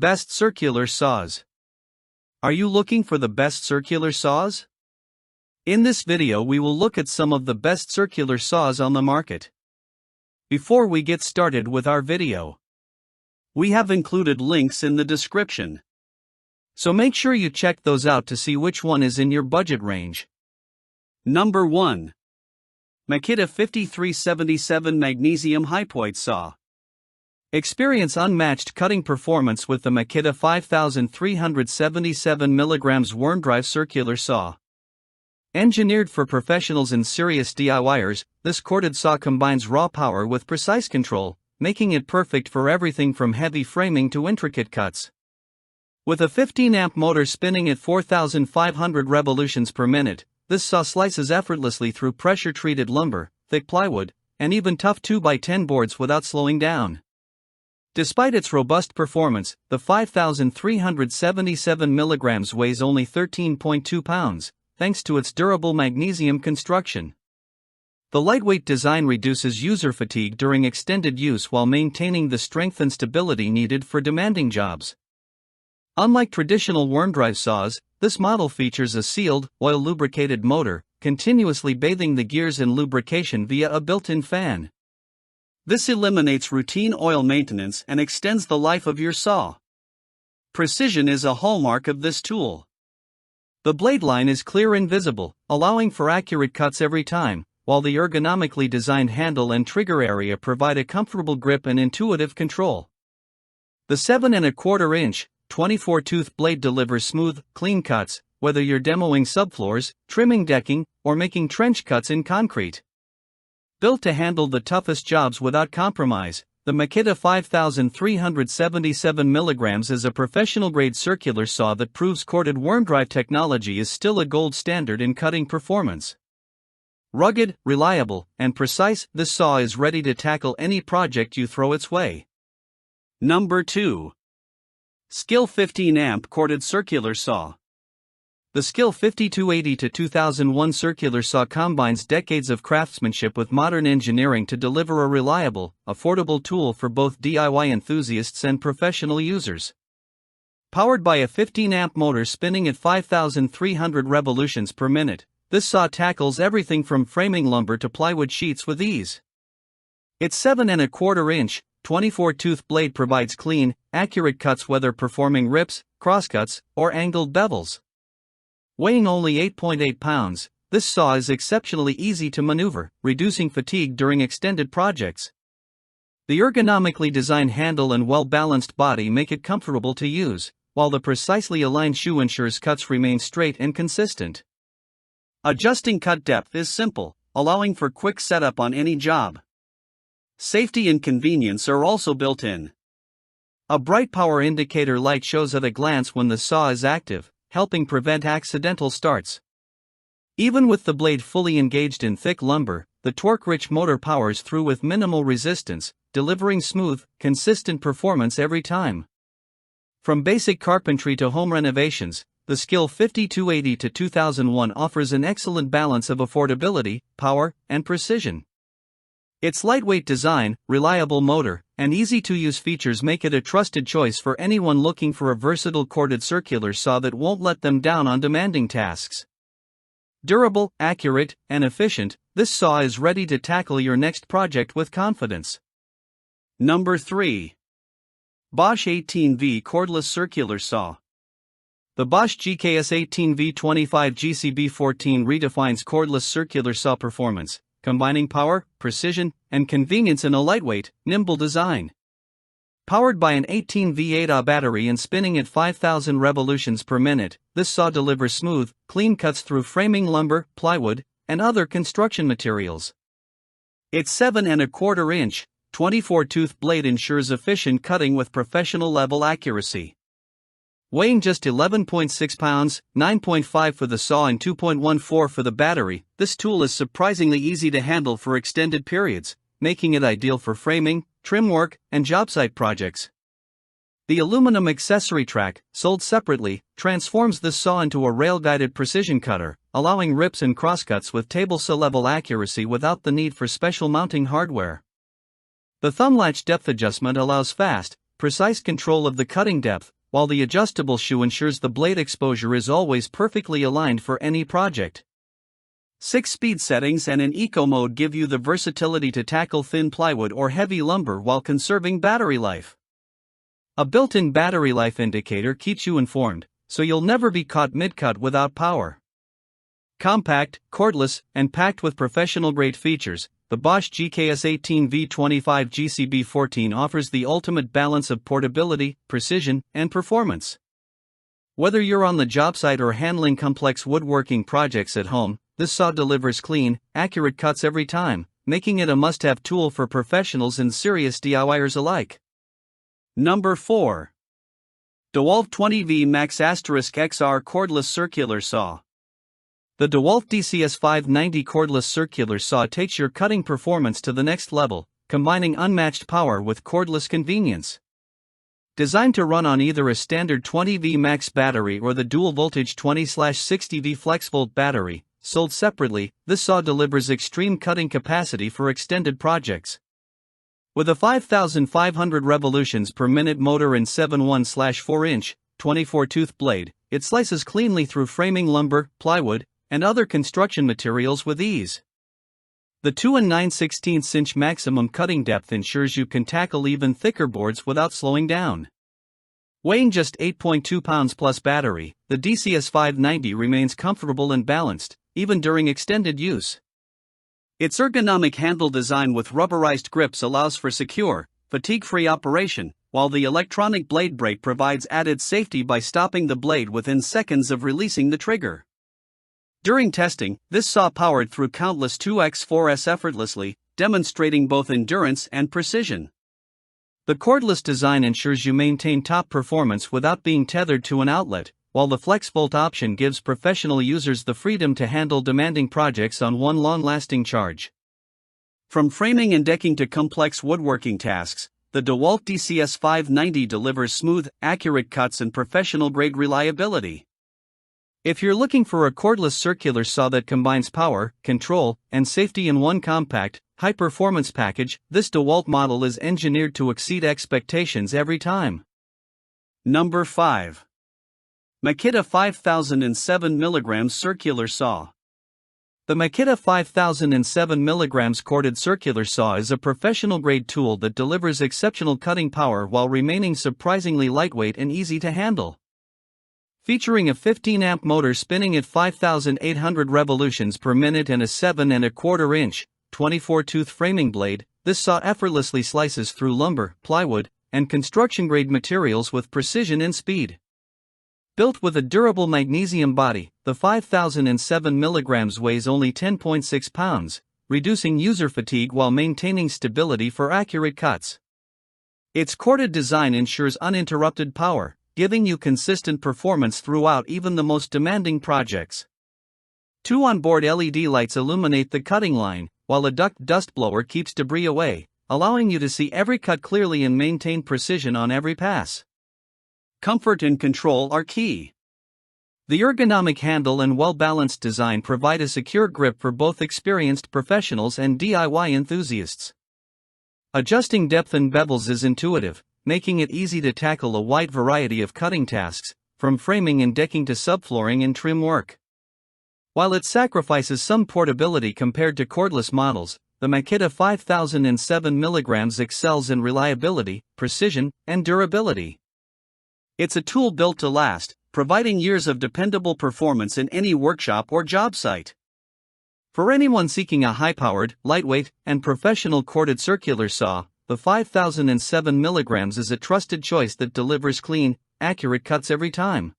Best circular saws. Are you looking for the best circular saws? In this video we will look at some of the best circular saws on the market. Before we get started with our video, we have included links in the description, so make sure you check those out to see which one is in your budget range. Number 1. Makita 5377 Magnesium Hypoid Saw. Experience unmatched cutting performance with the Makita 5377 mg worm drive circular saw. Engineered for professionals and serious DIYers, this corded saw combines raw power with precise control, making it perfect for everything from heavy framing to intricate cuts. With a 15-amp motor spinning at 4,500 revolutions per minute, this saw slices effortlessly through pressure-treated lumber, thick plywood, and even tough 2x10 boards without slowing down. Despite its robust performance, the 5377 mg weighs only 13.2 pounds, thanks to its durable magnesium construction. The lightweight design reduces user fatigue during extended use while maintaining the strength and stability needed for demanding jobs. Unlike traditional worm drive saws, this model features a sealed, oil-lubricated motor, continuously bathing the gears in lubrication via a built-in fan. This eliminates routine oil maintenance and extends the life of your saw. Precision is a hallmark of this tool. The blade line is clear and visible, allowing for accurate cuts every time, while the ergonomically designed handle and trigger area provide a comfortable grip and intuitive control. The 7¼ 24-tooth blade delivers smooth, clean cuts, whether you're demoing subfloors, trimming decking, or making trench cuts in concrete. Built to handle the toughest jobs without compromise, the Makita 5377 mg is a professional-grade circular saw that proves corded worm drive technology is still a gold standard in cutting performance. Rugged, reliable, and precise, this saw is ready to tackle any project you throw its way. Number 2. Skil 15-amp corded circular saw. The Skil 5280-2001 circular saw combines decades of craftsmanship with modern engineering to deliver a reliable, affordable tool for both DIY enthusiasts and professional users. Powered by a 15-amp motor spinning at 5,300 revolutions per minute, this saw tackles everything from framing lumber to plywood sheets with ease. Its 7¼ 24-tooth blade provides clean, accurate cuts whether performing rips, crosscuts, or angled bevels. Weighing only 8.8 pounds, this saw is exceptionally easy to maneuver, reducing fatigue during extended projects. The ergonomically designed handle and well-balanced body make it comfortable to use, while the precisely aligned shoe ensures cuts remain straight and consistent. Adjusting cut depth is simple, allowing for quick setup on any job. Safety and convenience are also built in. A bright power indicator light shows at a glance when the saw is active, helping prevent accidental starts. Even with the blade fully engaged in thick lumber, the torque-rich motor powers through with minimal resistance, delivering smooth, consistent performance every time. From basic carpentry to home renovations, the Skil 5280-2001 offers an excellent balance of affordability, power, and precision. Its lightweight design, reliable motor, and easy-to-use features make it a trusted choice for anyone looking for a versatile corded circular saw that won't let them down on demanding tasks. Durable, accurate, and efficient, this saw is ready to tackle your next project with confidence. Number 3. Bosch 18V Cordless Circular Saw. The Bosch GKS 18V25 GCB14 redefines cordless circular saw performance, combining power, precision, and convenience in a lightweight, nimble design. Powered by an 18V8Ah battery and spinning at 5,000 revolutions per minute, this saw delivers smooth, clean cuts through framing lumber, plywood, and other construction materials. Its 7¼ 24-tooth blade ensures efficient cutting with professional-level accuracy. Weighing just 11.6 pounds, 9.5 for the saw and 2.14 for the battery, this tool is surprisingly easy to handle for extended periods, making it ideal for framing, trim work, and job site projects. The aluminum accessory track, sold separately, transforms this saw into a rail-guided precision cutter, allowing rips and crosscuts with table saw-level accuracy without the need for special mounting hardware. The thumb latch depth adjustment allows fast, precise control of the cutting depth, while the adjustable shoe ensures the blade exposure is always perfectly aligned for any project. 6 speed settings and an eco mode give you the versatility to tackle thin plywood or heavy lumber while conserving battery life. A built-in battery life indicator keeps you informed, so you'll never be caught mid-cut without power. Compact, cordless, and packed with professional-grade features, the Bosch GKS18V25 GCB14 offers the ultimate balance of portability, precision, and performance. Whether you're on the job site or handling complex woodworking projects at home, this saw delivers clean, accurate cuts every time, making it a must-have tool for professionals and serious DIYers alike. Number 4. DEWALT 20V Max XR Cordless Circular Saw. The DEWALT DCS590 Cordless Circular Saw takes your cutting performance to the next level, combining unmatched power with cordless convenience. Designed to run on either a standard 20V max battery or the dual-voltage 20/60V FlexVolt battery, sold separately, this saw delivers extreme cutting capacity for extended projects. With a 5,500 revolutions per minute motor and 7/1/4-inch, 24-tooth blade, it slices cleanly through framing lumber, plywood, and other construction materials with ease. The 2 9/16-inch maximum cutting depth ensures you can tackle even thicker boards without slowing down. Weighing just 8.2 pounds plus battery, the DCS590 remains comfortable and balanced, even during extended use. Its ergonomic handle design with rubberized grips allows for secure, fatigue-free operation, while the electronic blade brake provides added safety by stopping the blade within seconds of releasing the trigger. During testing, this saw powered through countless 2x4s effortlessly, demonstrating both endurance and precision. The cordless design ensures you maintain top performance without being tethered to an outlet, while the FlexVolt option gives professional users the freedom to handle demanding projects on one long-lasting charge. From framing and decking to complex woodworking tasks, the DEWALT DCS590 delivers smooth, accurate cuts and professional-grade reliability. If you're looking for a cordless circular saw that combines power, control, and safety in one compact, high-performance package, this DEWALT model is engineered to exceed expectations every time. Number 5. Makita 5007mg Circular Saw. The Makita 5007mg corded circular saw is a professional-grade tool that delivers exceptional cutting power while remaining surprisingly lightweight and easy to handle. Featuring a 15-amp motor spinning at 5,800 revolutions per minute and a 7¼ inch, 24-tooth framing blade, this saw effortlessly slices through lumber, plywood, and construction-grade materials with precision and speed. Built with a durable magnesium body, the 5007mg weighs only 10.6 pounds, reducing user fatigue while maintaining stability for accurate cuts. Its corded design ensures uninterrupted power, giving you consistent performance throughout even the most demanding projects. 2 onboard LED lights illuminate the cutting line, while a duct dust blower keeps debris away, allowing you to see every cut clearly and maintain precision on every pass. Comfort and control are key. The ergonomic handle and well-balanced design provide a secure grip for both experienced professionals and DIY enthusiasts. Adjusting depth and bevels is intuitive, making it easy to tackle a wide variety of cutting tasks, from framing and decking to subflooring and trim work. While it sacrifices some portability compared to cordless models, the Makita 5007mg excels in reliability, precision, and durability. It's a tool built to last, providing years of dependable performance in any workshop or job site. For anyone seeking a high-powered, lightweight, and professional corded circular saw, the 5007mg is a trusted choice that delivers clean, accurate cuts every time.